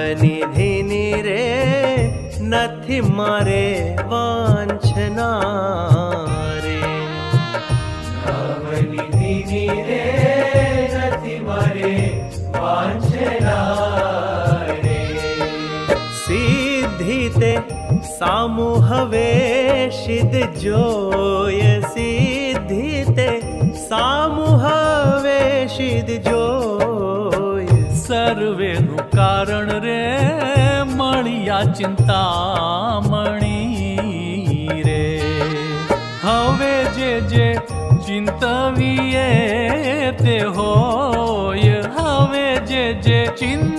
નવનિધિની રે નથી મારે વાંછના રે, નવનિધિની રે નથી મારે વાંછના રે. સિદ્ધિ તે સામું હવે સિદ્ધ જોય, સિદ્ધિ તે સામું હવે સિદ્ધ જોય. સર્વેનું કારણ રે મળ્યા ચિંતામણી રે. હવે જે જે ચિંતવીએ તે હોય, હવે જે જે ચિંત